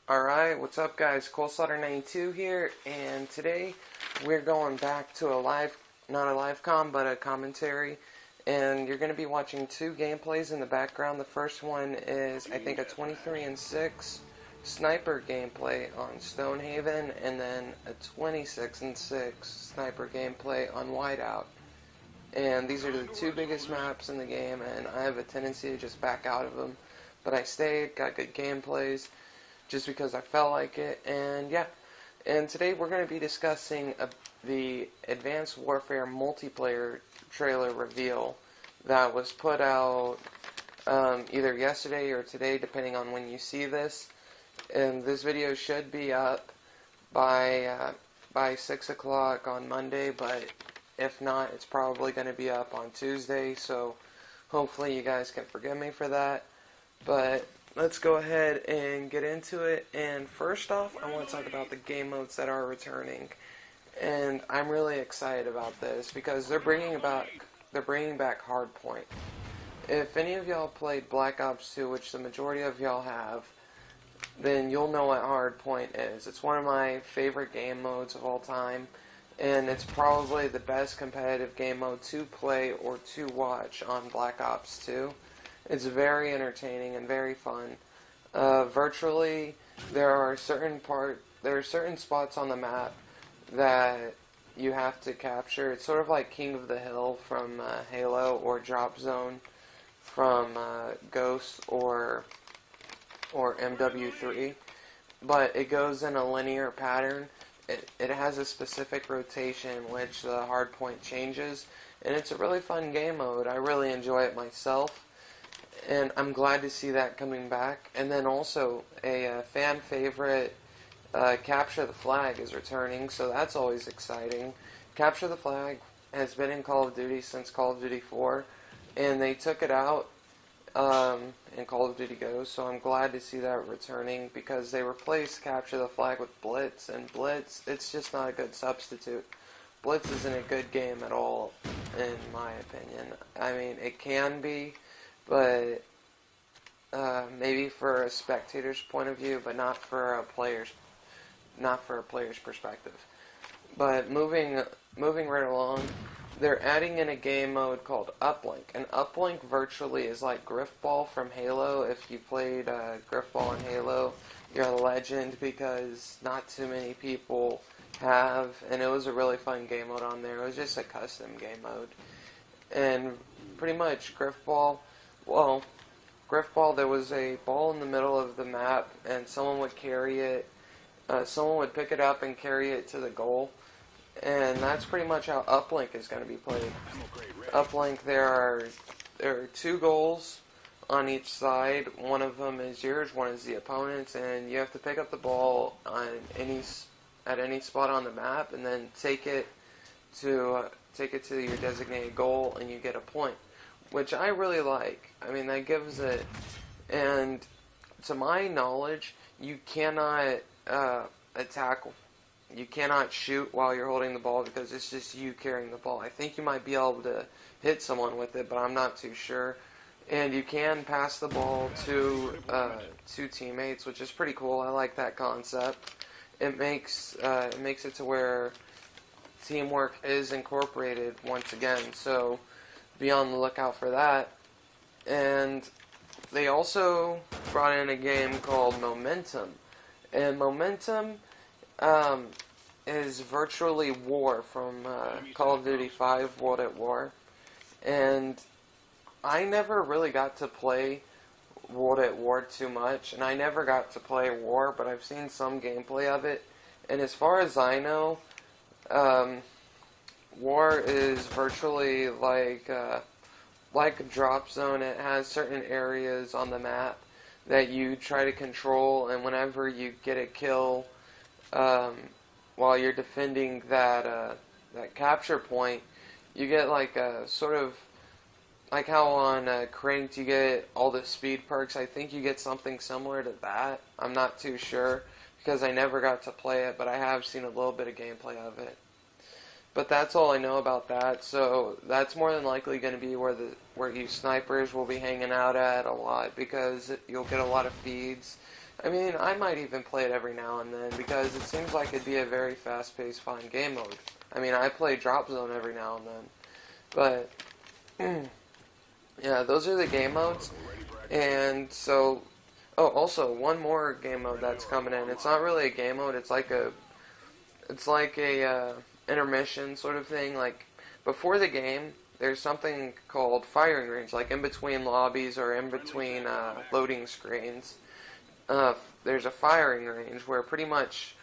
Alright, what's up guys? ColeSlaughter92 here, and today we're going back to not a live com, but a commentary, and you're going to be watching two gameplays in the background. The first one is, I think, a 23-6 sniper gameplay on Stonehaven, and then a 26-6 sniper gameplay on Whiteout. And these are the two biggest maps in the game, and I have a tendency to just back out of them, but I stayed, got good gameplays, just because I felt like it, and yeah. And today we're going to be discussing the Advanced Warfare multiplayer trailer reveal that was put out either yesterday or today, depending on when you see this. And this video should be up by 6 o'clock on Monday, but if not, it's probably going to be up on Tuesday, so hopefully you guys can forgive me for that. But let's go ahead and get into it. And first off, I want to talk about the game modes that are returning. And I'm really excited about this because they're bringing back Hardpoint. If any of y'all played Black Ops 2, which the majority of y'all have, then you'll know what Hardpoint is. It's one of my favorite game modes of all time, and it's probably the best competitive game mode to play or to watch on Black Ops 2. It's very entertaining and very fun. Virtually, there are certain spots on the map that you have to capture. It's sort of like King of the Hill from Halo, or Drop Zone from Ghost or MW3, but it goes in a linear pattern. It has a specific rotation which the hardpoint changes, and it's a really fun game mode. I really enjoy it myself, and I'm glad to see that coming back. And then also a fan favorite, Capture the Flag, is returning, so that's always exciting. Capture the Flag has been in Call of Duty since Call of Duty 4, and they took it out in Call of Duty Ghosts, so I'm glad to see that returning, because they replaced Capture the Flag with Blitz, and Blitz, it's just not a good substitute. Blitz isn't a good game at all, in my opinion. I mean, it can be, but maybe for a spectator's point of view, but not for a player's perspective. But moving right along, they're adding in a game mode called Uplink, and Uplink virtually is like Griffball from Halo. If you played Griffball in Halo, you're a legend, because not too many people have, and it was a really fun game mode on there. It was just a custom game mode, and pretty much Griffball, there was a ball in the middle of the map, and someone would carry it, someone would pick it up and carry it to the goal, and that's pretty much how Uplink is going to be played. Uplink, there are two goals on each side. One of them is yours, one is the opponent's, and you have to pick up the ball at any spot on the map, and then take it to your designated goal, and you get a point, which I really like. I mean, that gives it, and to my knowledge, you cannot attack, you cannot shoot while you're holding the ball, because it's just you carrying the ball. I think you might be able to hit someone with it, but I'm not too sure. And you can pass the ball to two teammates, which is pretty cool. I like that concept. It makes it to where teamwork is incorporated once again, so be on the lookout for that. And they also brought in a game called Momentum, and Momentum is virtually War from Call of Duty 5 World at War, and I never really got to play World at War too much, and I never got to play War, but I've seen some gameplay of it, and as far as I know, War is virtually like a Drop Zone. It has certain areas on the map that you try to control, and whenever you get a kill while you're defending that capture point, you get like a sort of like how on Cranked you get all the speed perks. I think you get something similar to that. I'm not too sure, because I never got to play it, but I have seen a little bit of gameplay of it. But that's all I know about that, so that's more than likely going to be where you snipers will be hanging out at a lot, because you'll get a lot of feeds, I mean, I might even play it every now and then because it seems like it'd be a very fast-paced, fun game mode. I mean, I play Drop Zone every now and then, but yeah, those are the game modes. And so, oh, also one more game mode that's coming in. It's not really a game mode. It's like a intermission sort of thing. Like before the game, there's something called firing range, like in between lobbies or in between loading screens. There's a firing range where pretty much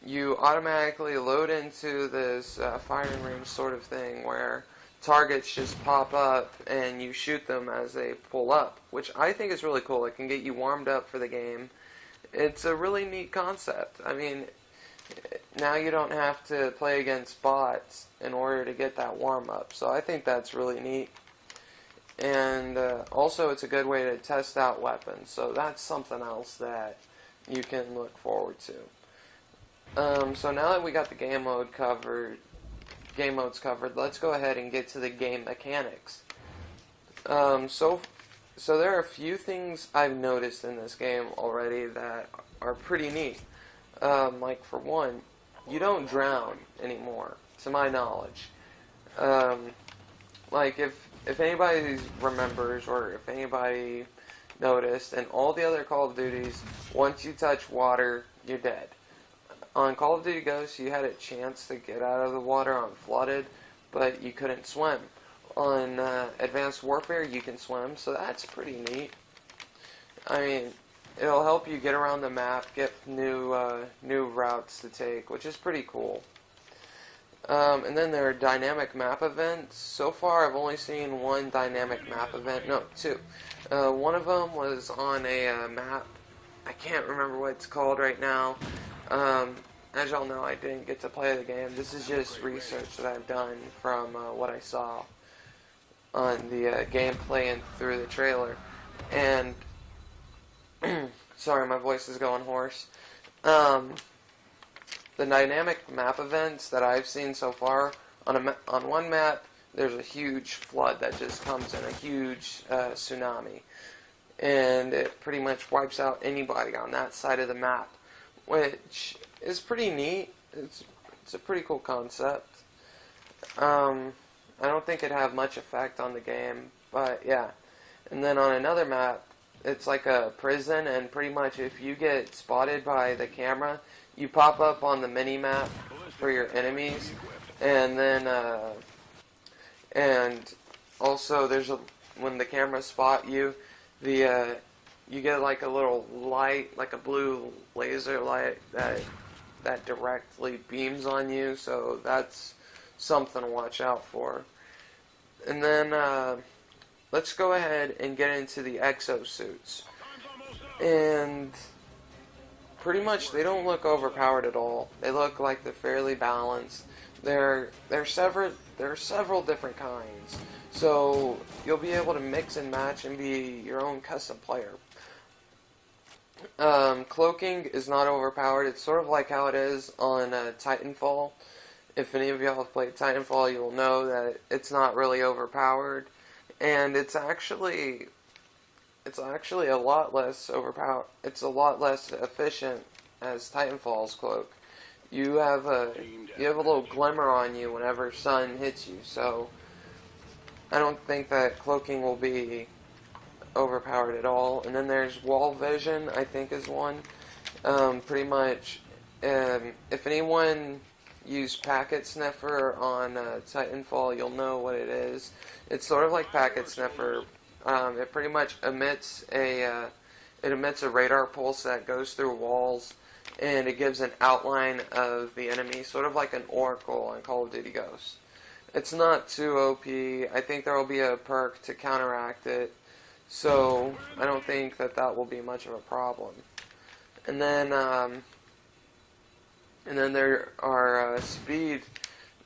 you automatically load into this firing range sort of thing where targets just pop up and you shoot them as they pull up, which I think is really cool. It can get you warmed up for the game. It's a really neat concept. I mean, now you don't have to play against bots in order to get that warm up, so I think that's really neat. And also it's a good way to test out weapons, so that's something else that you can look forward to. So now that we got the game modes covered, let's go ahead and get to the game mechanics. So there are a few things I've noticed in this game already that are pretty neat. Like for one, you don't drown anymore, to my knowledge. Like if anybody remembers or if anybody noticed, in all the other Call of Duties, once you touch water, you're dead. On Call of Duty Ghosts, you had a chance to get out of the water on flooded, but you couldn't swim. On Advanced Warfare, you can swim, so that's pretty neat. I mean, it'll help you get around the map, get new routes to take, which is pretty cool. And then there are dynamic map events. So far, I've only seen one dynamic map event. No, two. One of them was on a map. I can't remember what it's called right now. As y'all know, I didn't get to play the game. This is just research that I've done from what I saw on the gameplay and through the trailer. And sorry, my voice is going hoarse. The dynamic map events that I've seen so far, on one map, there's a huge flood that just comes in, a huge tsunami. And it pretty much wipes out anybody on that side of the map, which is pretty neat. It's a pretty cool concept. I don't think it'd have much effect on the game, but yeah. And then on another map, it's like a prison, and pretty much if you get spotted by the camera, you pop up on the mini-map for your enemies, and then, and also when the cameras spot you, you get like a little light, like a blue laser light that directly beams on you, so that's something to watch out for. And then, let's go ahead and get into the exosuits. And pretty much they don't look overpowered at all. They look like they're fairly balanced. There are several different kinds. So you'll be able to mix and match and be your own custom player. Cloaking is not overpowered. It's sort of like how it is on Titanfall. If any of y'all have played Titanfall, you'll know that it's not really overpowered. And it's actually a lot less overpowered. It's a lot less efficient as Titanfall's cloak. You have a little glimmer on you whenever sun hits you, so I don't think that cloaking will be overpowered at all. And then there's wall vision, I think is one. Pretty much, if anyone used Packet Sniffer on Titanfall, you'll know what it is. It's sort of like Packet Sniffer. It pretty much emits a radar pulse that goes through walls, and it gives an outline of the enemy, sort of like an oracle on Call of Duty Ghosts. It's not too OP. I think there will be a perk to counteract it, so I don't think that will be much of a problem. And then there are speed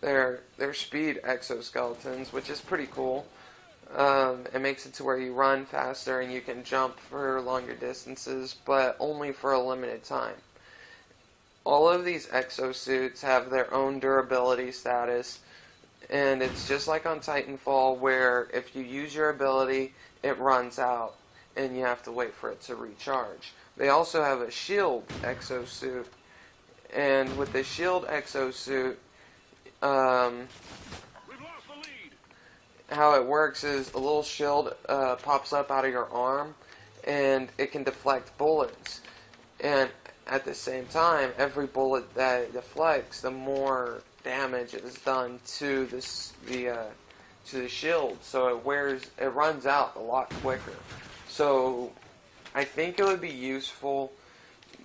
exoskeletons, which is pretty cool. It makes it to where you run faster and you can jump for longer distances, but only for a limited time. All of these exosuits have their own durability status, and it's just like on Titanfall, where if you use your ability, it runs out, and you have to wait for it to recharge. they also have a shield exosuit. And with the shield exosuit, how it works is a little shield pops up out of your arm, and it can deflect bullets. And at the same time, every bullet that it deflects, the more damage is done to the shield. So it runs out a lot quicker. So I think it would be useful,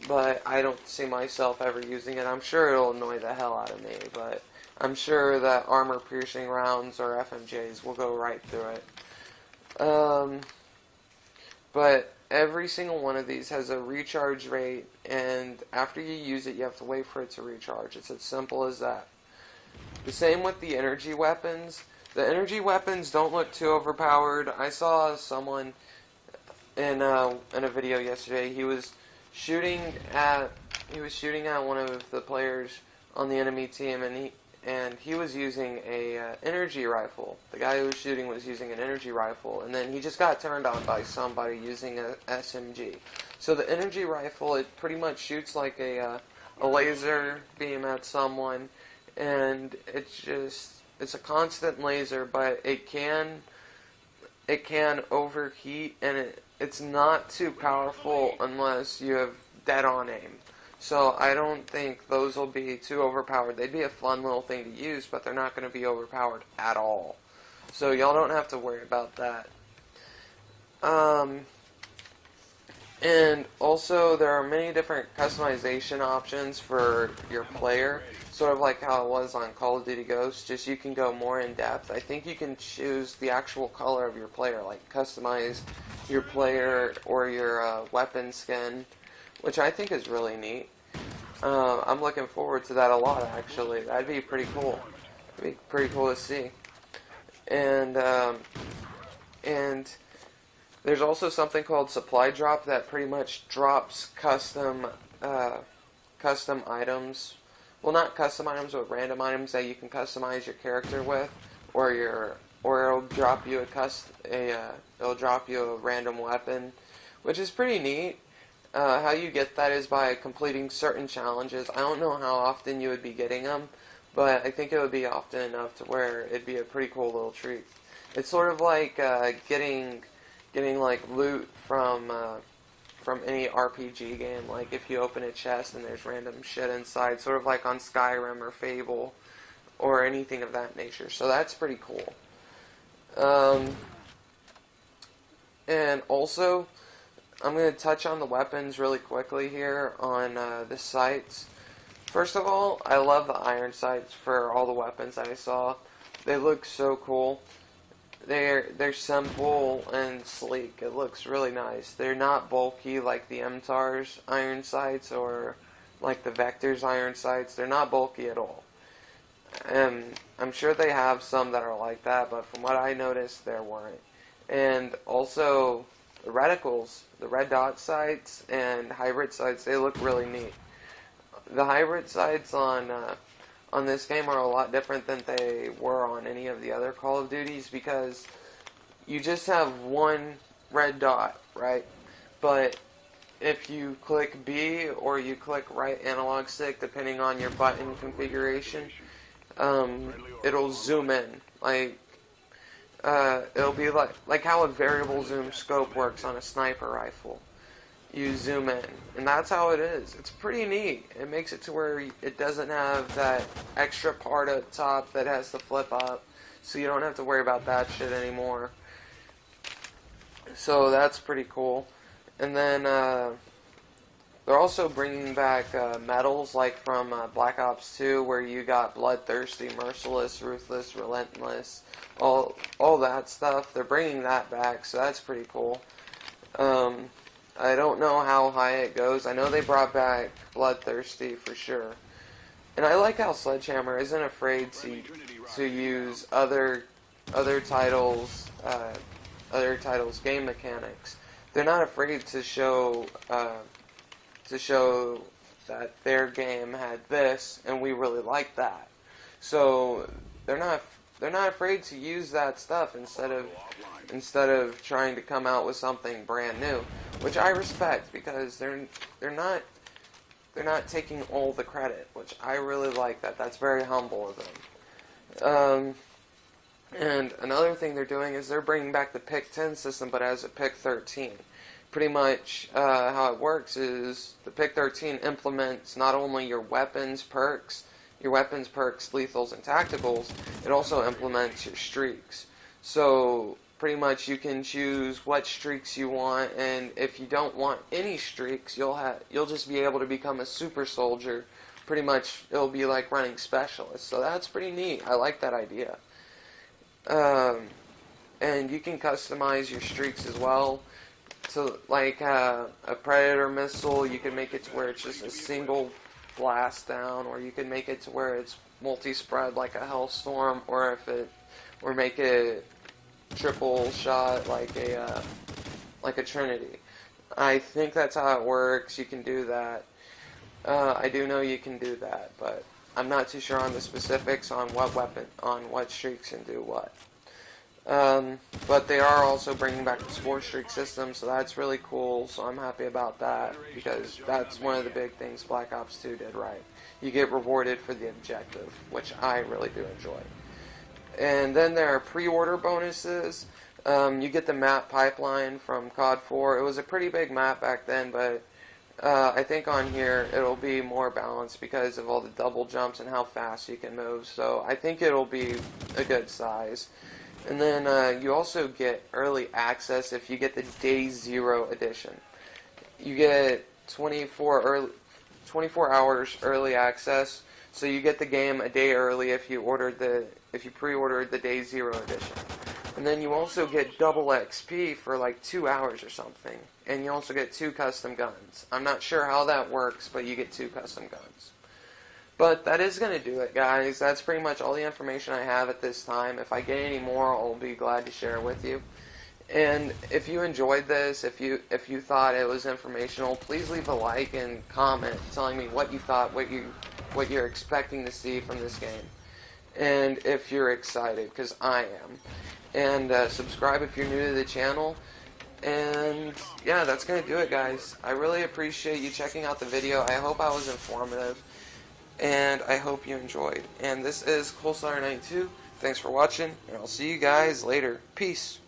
but I don't see myself ever using it. I'm sure it'll annoy the hell out of me, but I'm sure that armor-piercing rounds or FMJs will go right through it. But every single one of these has a recharge rate, and after you use it, you have to wait for it to recharge. It's as simple as that. The same with the energy weapons. The energy weapons don't look too overpowered. I saw someone in a video yesterday. He was shooting at one of the players on the enemy team, and he was using a energy rifle. The guy who was shooting was using an energy rifle, and then he just got turned on by somebody using a SMG. So the energy rifle, it pretty much shoots like a laser beam at someone, and it's a constant laser, but it can overheat, and it's not too powerful unless you have dead-on aim. So I don't think those will be too overpowered. They'd be a fun little thing to use, but they're not going to be overpowered at all. So y'all don't have to worry about that. And also there are many different customization options for your player, sort of like how it was on Call of Duty Ghosts, just you can go more in depth. I think you can choose the actual color of your player, like customize your player or your weapon skin, which I think is really neat. I'm looking forward to that a lot, actually. That'd be pretty cool. It'd be pretty cool to see. And there's also something called Supply Drop that pretty much drops custom items. Well, not custom items, but random items that you can customize your character with, or it'll drop you it'll drop you a random weapon, which is pretty neat. How you get that is by completing certain challenges. I don't know how often you would be getting them, but I think it would be often enough to where it'd be a pretty cool little treat. It's sort of like getting like loot from any RPG game. Like if you open a chest and there's random shit inside, sort of like on Skyrim or Fable or anything of that nature. So that's pretty cool. And also, I'm going to touch on the weapons really quickly here on the sights. First of all, I love the iron sights for all the weapons that I saw. They look so cool. They're simple and sleek. It looks really nice. They're not bulky like the MTAR's iron sights or like the Vector's iron sights. They're not bulky at all. And I'm sure they have some that are like that, but from what I noticed, there weren't. And also, the reticles, the red dot sights and hybrid sights, they look really neat. The hybrid sights on this game are a lot different than they were on any of the other Call of Duties, because you just have one red dot, right? But if you click B or you click right analog stick, depending on your button configuration, it'll zoom in. Like it'll be like how a variable zoom scope works on a sniper rifle. You zoom in, and that's how it is. It's pretty neat. It makes it to where it doesn't have that extra part up top that has to flip up, so you don't have to worry about that shit anymore. So that's pretty cool. And then they're also bringing back medals like from Black Ops 2, where you got Bloodthirsty, Merciless, Ruthless, Relentless, all that stuff. They're bringing that back, so that's pretty cool. I don't know how high it goes. I know they brought back Bloodthirsty for sure. And I like how Sledgehammer isn't afraid to use other titles' game mechanics. They're not afraid to show that their game had this and we really like that. So they're not afraid to use that stuff instead of trying to come out with something brand new. which I respect because they're not taking all the credit, which I really like that. That's very humble of them. And another thing they're doing is they're bringing back the Pick 10 system, but as a Pick 13. Pretty much how it works is the Pick 13 implements not only your weapons perks, lethals, and tacticals, it also implements your streaks. So pretty much you can choose what streaks you want, and if you don't want any streaks, you'll just be able to become a super soldier. Pretty much it'll be like running specialist. So that's pretty neat. I like that idea. And you can customize your streaks as well. So like a Predator missile, you can make it to where it's just a single blast down, or you can make it to where it's multi-spread like a Hellstorm, or make it triple shot like a Trinity. I think that's how it works. You can do that. I do know you can do that, but I'm not too sure on the specifics on what streaks can do what. But they are also bringing back the score streak system, so that's really cool, so I'm happy about that, because that's one of the big things Black Ops 2 did right. You get rewarded for the objective, which I really do enjoy. And then there are pre-order bonuses. You get the map pipeline from COD 4. It was a pretty big map back then, but I think on here it'll be more balanced because of all the double jumps and how fast you can move, so I think it'll be a good size. And then you also get early access if you get the Day Zero edition. You get 24 hours early access, so you get the game a day early if you pre-ordered the Day Zero edition. And then you also get double XP for like 2 hours or something, and you also get 2 custom guns. I'm not sure how that works, but you get 2 custom guns. But that is going to do it, guys. That's pretty much all the information I have at this time. If I get any more, I'll be glad to share with you. And if you enjoyed this, if you thought it was informational, please leave a like and comment telling me what you thought, what you're expecting to see from this game. And if you're excited, because I am. And subscribe if you're new to the channel. And yeah, that's going to do it, guys. I really appreciate you checking out the video. I hope I was informative. And I hope you enjoyed. And this is Coleslayer92. Thanks for watching, and I'll see you guys later. Peace.